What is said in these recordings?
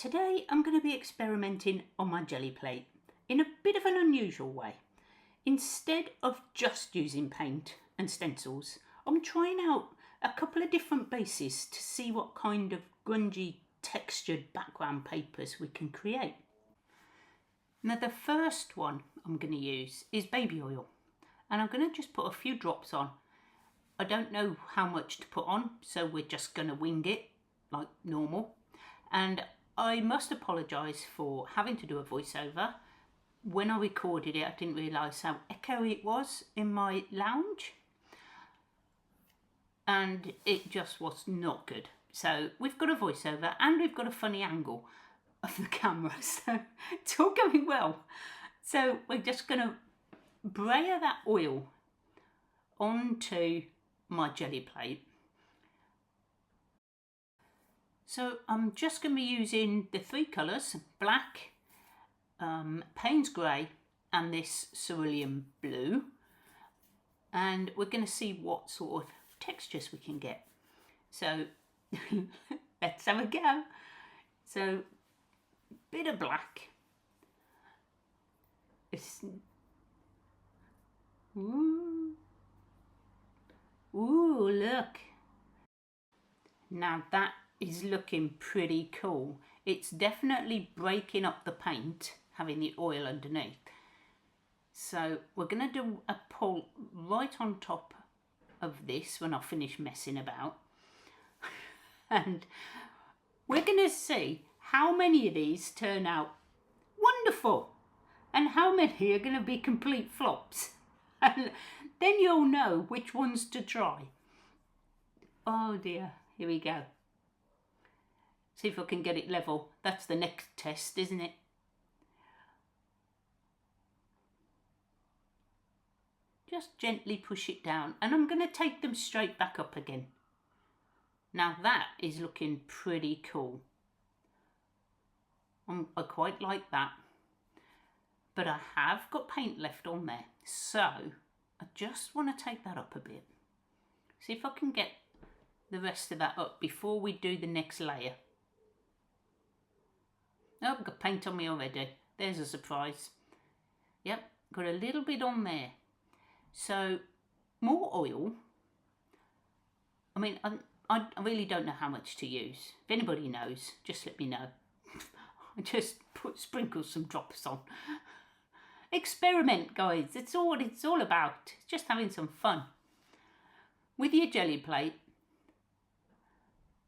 Today I'm going to be experimenting on my jelly plate in a bit of an unusual way. Instead of just using paint and stencils, I'm trying out a couple of different bases to see what kind of grungy textured background papers we can create. Now the first one I'm going to use is baby oil, and I'm going to just put a few drops on. I don't know how much to put on, so we're just going to wing it like normal. And I must apologise for having to do a voiceover. When I recorded it, I didn't realise how echoey it was in my lounge, and it just was not good. So we've got a voiceover and we've got a funny angle of the camera, so it's all going well. So we're just going to brayer that oil onto my jelly plate. So I'm just going to be using the three colours, black, Payne's grey and this cerulean blue, and we're going to see what sort of textures we can get. So let's have a go. So bit of black. Ooh, look. Now that is looking pretty cool. It's definitely breaking up the paint, having the oil underneath. So we're going to do a pull right on top of this when I finish messing about. And we're going to see how many of these turn out wonderful and how many are going to be complete flops. And then you'll know which ones to try. Oh dear, here we go. See if I can get it level. That's the next test, isn't it? Just gently push it down, and I'm going to take them straight back up again. Now that is looking pretty cool. I quite like that. But I have got paint left on there, so I just want to take that up a bit. See if I can get the rest of that up before we do the next layer. Oh, I've got paint on me already. There's a surprise. Yep, got a little bit on there. So, more oil. I mean, I really don't know how much to use. If anybody knows, just let me know. I just sprinkle some drops on. Experiment, guys. It's all about. It's just having some fun. With your jelly plate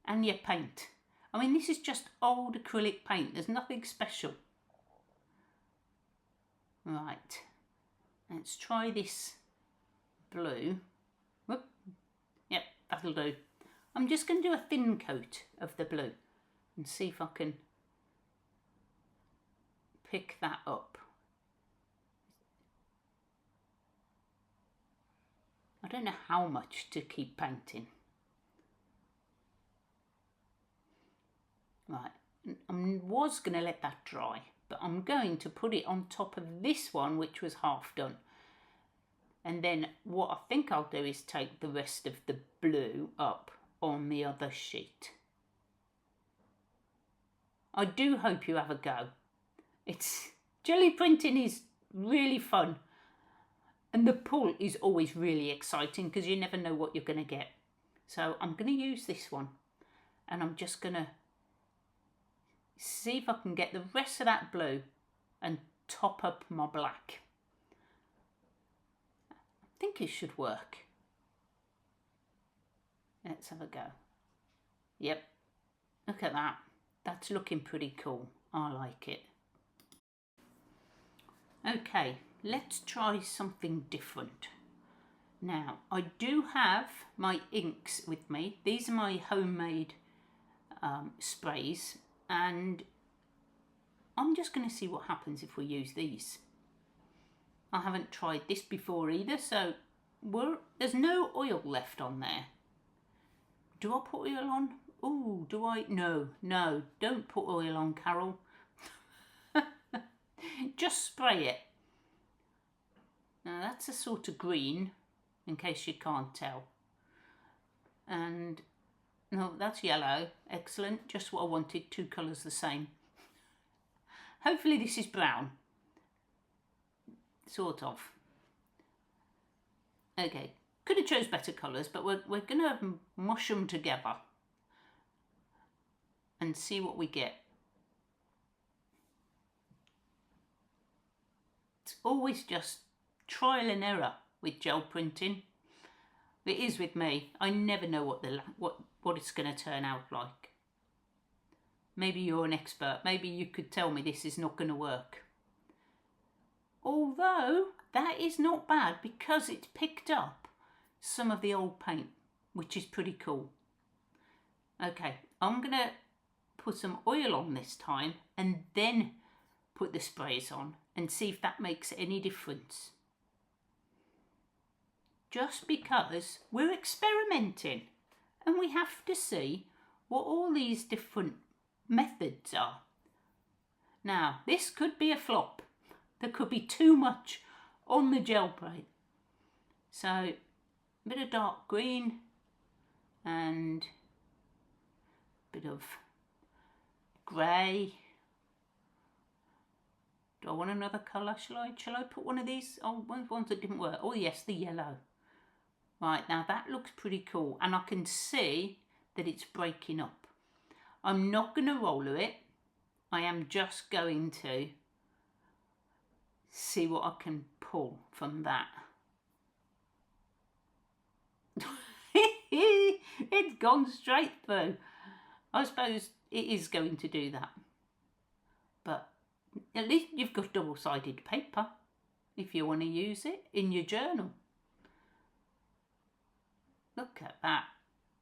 and your paint. I mean, this is just old acrylic paint. There's nothing special. Right. Let's try this blue. Whoop. Yep, that'll do. I'm just going to do a thin coat of the blue and see if I can pick that up. I don't know how much to keep painting. Right, I was going to let that dry, but I'm going to put it on top of this one, which was half done. And then what I think I'll do is take the rest of the blue up on the other sheet. I do hope you have a go. Jelly printing is really fun. And the pull is always really exciting because you never know what you're going to get. So I'm going to use this one, and I'm just going to see if I can get the rest of that blue and top up my black. I think it should work. Let's have a go. Yep, look at that. That's looking pretty cool. I like it. Okay, let's try something different. Now, I do have my inks with me. These are my homemade sprays, and I'm just going to see what happens if we use these. I haven't tried this before either, so there's no oil left on there. Do I put oil on? Oh, do I? No, don't put oil on, Carol. Just spray it. Now that's a sort of green, in case you can't tell. And no, that's yellow. Excellent, just what I wanted, two colours the same. Hopefully this is brown. Sort of. Okay, could have chose better colours, but we're going to mush them together and see what we get. It's always just trial and error with gel printing. It is with me. I never know what it's going to turn out like. Maybe you're an expert. Maybe you could tell me this is not going to work. Although that is not bad because it's picked up some of the old paint, which is pretty cool. Okay, I'm going to put some oil on this time and then put the sprays on and see if that makes any difference. Just because we're experimenting and we have to see what all these different methods are. Now, this could be a flop. There could be too much on the gel plate. So, a bit of dark green and a bit of grey. Do I want another colour? Shall I put one of these? Oh, ones that didn't work. Oh yes, the yellow. Right, now that looks pretty cool. And I can see that it's breaking up. I'm not going to roller it. I am just going to see what I can pull from that. It's gone straight through. I suppose it is going to do that. But at least you've got double-sided paper if you want to use it in your journal. Look at that.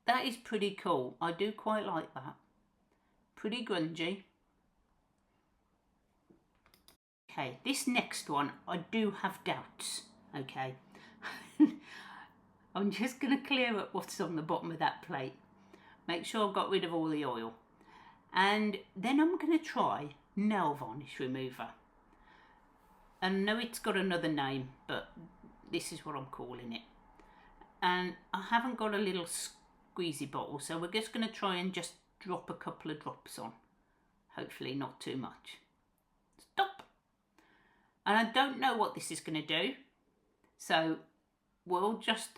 That is pretty cool. I do quite like that. Pretty grungy. Okay, this next one, I do have doubts. Okay. I'm just going to clear up what's on the bottom of that plate. Make sure I've got rid of all the oil. And then I'm going to try nail varnish remover. And I know it's got another name, but this is what I'm calling it. And I haven't got a little squeezy bottle, so we're just going to try and just drop a couple of drops on. Hopefully not too much. Stop! And I don't know what this is going to do, so we'll just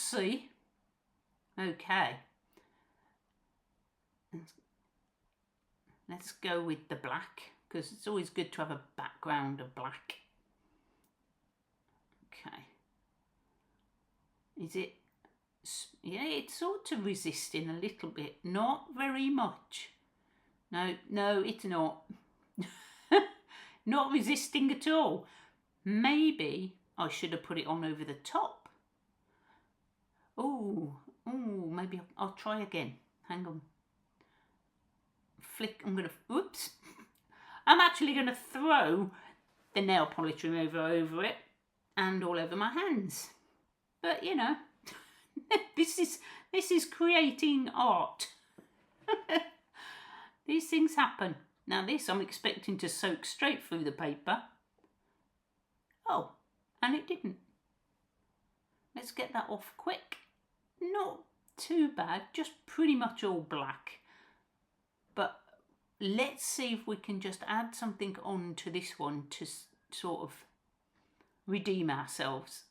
see. Okay. Let's go with the black, because it's always good to have a background of black. Okay. Is it? Yeah, it's sort of resisting a little bit. Not very much. No, it's not. Not resisting at all. Maybe I should have put it on over the top. Oh, maybe I'll try again. Hang on. Flick, oops. I'm actually going to throw the nail polish remover over it and all over my hands. But, you know, this is creating art. These things happen. Now this I'm expecting to soak straight through the paper. Oh, and it didn't. Let's get that off quick. Not too bad, just pretty much all black. But let's see if we can just add something on to this one to sort of redeem ourselves.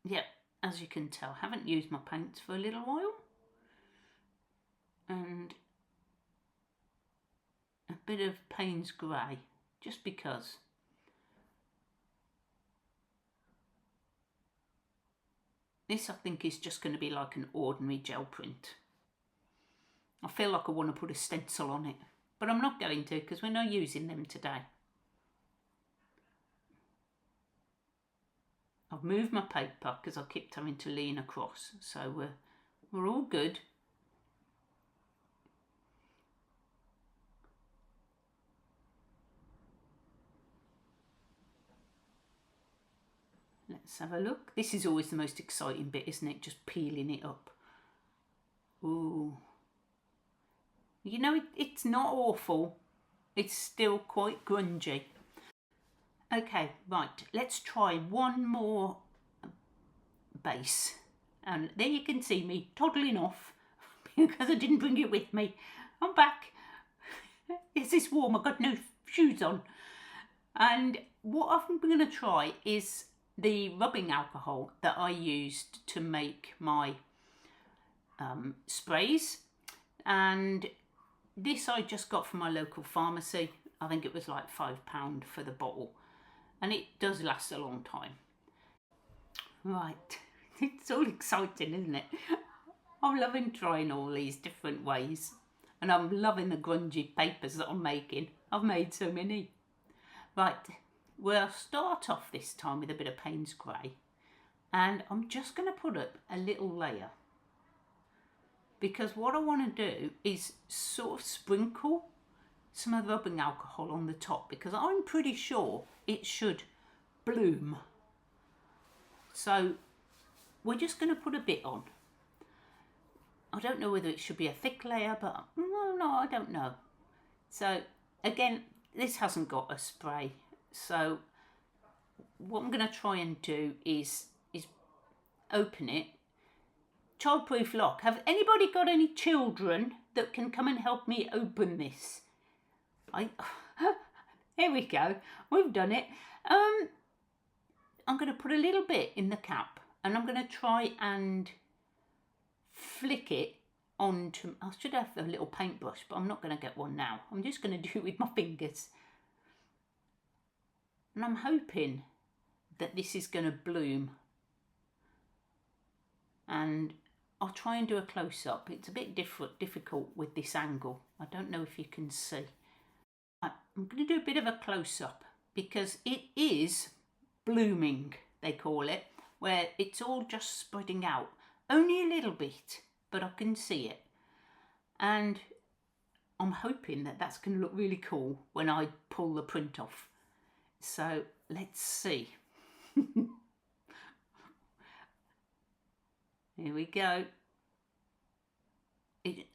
Yep, as you can tell, haven't used my paints for a little while. And a bit of Payne's Grey, just because. This I think is just going to be like an ordinary gel print. I feel like I want to put a stencil on it, but I'm not going to because we're not using them today. I've moved my paper because I kept having to lean across, so we're all good. Let's have a look. This is always the most exciting bit, isn't it? Just peeling it up. Ooh. You know, it's not awful. It's still quite grungy. Okay, right. Let's try one more base. And there you can see me toddling off because I didn't bring it with me. I'm back. Is this warm, I've got no shoes on. And what I'm going to try is the rubbing alcohol that I used to make my sprays. And this I just got from my local pharmacy. I think it was like £5 for the bottle. And it does last a long time. Right, it's all exciting, isn't it? I'm loving trying all these different ways. And I'm loving the grungy papers that I'm making. I've made so many. Right, we'll start off this time with a bit of Payne's Grey. And I'm just going to put up a little layer. Because what I want to do is sort of sprinkle some of the rubbing alcohol on the top. Because I'm pretty sure it should bloom. So we're just going to put a bit on. I don't know whether it should be a thick layer, but no, I don't know. So again, this hasn't got a spray. So what I'm going to try and do is open it. Childproof lock. Have anybody got any children that can come and help me open this? Here we go. We've done it. I'm going to put a little bit in the cap, and I'm going to try and flick it onto. I should have a little paintbrush, but I'm not going to get one now. I'm just going to do it with my fingers. And I'm hoping that this is going to bloom. And I'll try and do a close-up. It's a bit difficult with this angle. I don't know if you can see. I'm going to do a bit of a close-up because it is blooming, they call it, where it's all just spreading out. Only a little bit, but I can see it. And I'm hoping that that's going to look really cool when I pull the print off. So let's see. Here we go.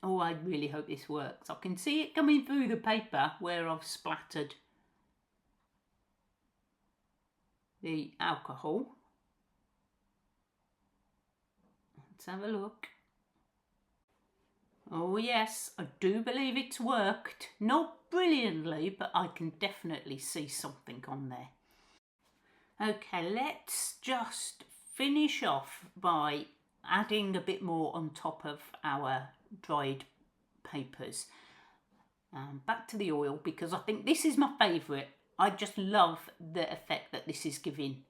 I really hope this works. I can see it coming through the paper where I've splattered the alcohol. Let's have a look. Oh yes, I do believe it's worked. Not brilliantly, but I can definitely see something on there. Okay, let's just finish off by adding a bit more on top of our dried papers. Back to the oil, because I think this is my favourite. I just love the effect that this is giving.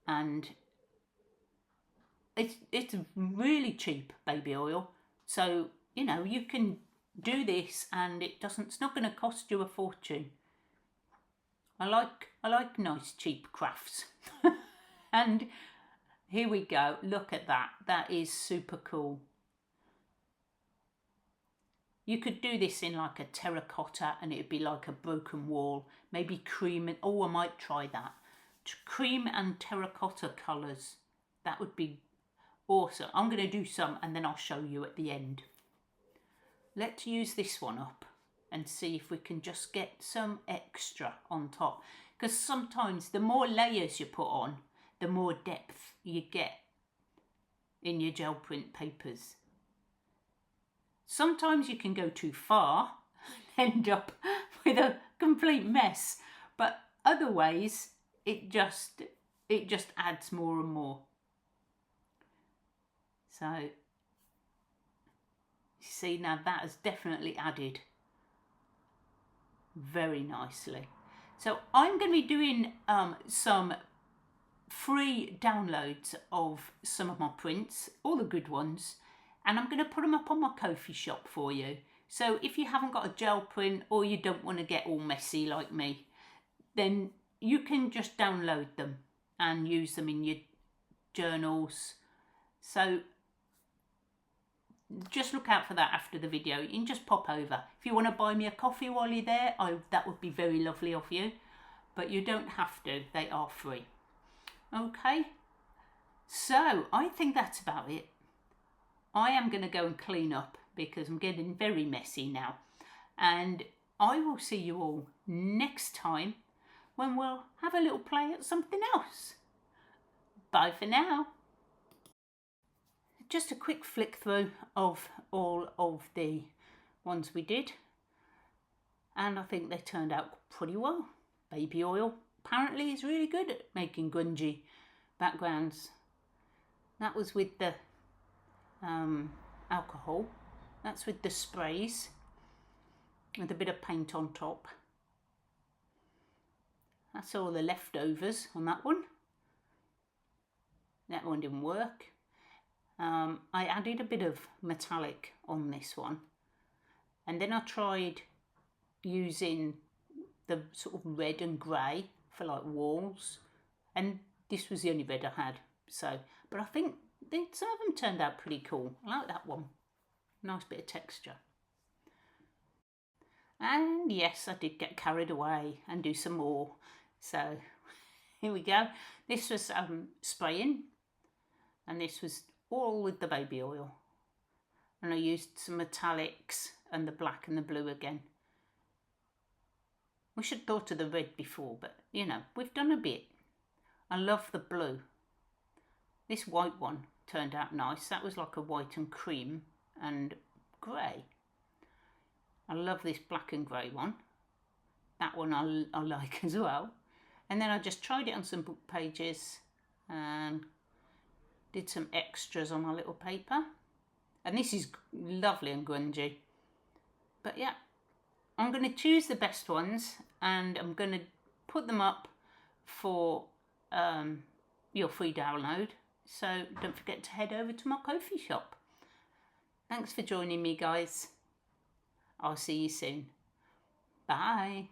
And it's really cheap baby oil. So, you know, you can do this and it's not going to cost you a fortune. I like nice cheap crafts. And here we go. Look at that. That is super cool. You could do this in like a terracotta and it'd be like a broken wall. Maybe cream and, I might try that. Cream and terracotta colours. That would be awesome. I'm going to do some and then I'll show you at the end. Let's use this one up and see if we can just get some extra on top. Because sometimes the more layers you put on, the more depth you get in your gel print papers. Sometimes you can go too far and end up with a complete mess, but other ways it just adds more and more. So you see, now that has definitely added very nicely. So I'm going to be doing some free downloads of some of my prints, all the good ones, and I'm going to put them up on my Ko-fi shop for you. So if you haven't got a gel print or you don't want to get all messy like me, then you can just download them and use them in your journals. So just look out for that after the video. You can just pop over. If you want to buy me a coffee while you're there, that would be very lovely of you. But you don't have to. They are free. Okay. So I think that's about it. I am going to go and clean up because I'm getting very messy now. And I will see you all next time when we'll have a little play at something else. Bye for now. Just a quick flick through of all of the ones we did. and I think they turned out pretty well. Baby oil apparently is really good at making grungy backgrounds. That was with the alcohol. That's with the sprays with a bit of paint on top. That's all the leftovers on that one. That one didn't work. I added a bit of metallic on this one, and then I tried using the sort of red and grey for like walls, and this was the only red I had. So, but I think some of them turned out pretty cool. I like that one. Nice bit of texture. And yes, I did get carried away and do some more. So here we go. This was spraying, and this was all with the baby oil. And I used some metallics and the black and the blue again. We should have thought of the red before, but you know, we've done a bit. I love the blue. This white one turned out nice. That was like a white and cream and grey. I love this black and grey one. That one I like as well. And then I just tried it on some book pages and did some extras on my little paper. And this is lovely and grungy. But yeah, I'm going to choose the best ones and I'm going to put them up for your free download. So don't forget to head over to my Ko-fi shop. Thanks for joining me, guys. I'll see you soon. Bye.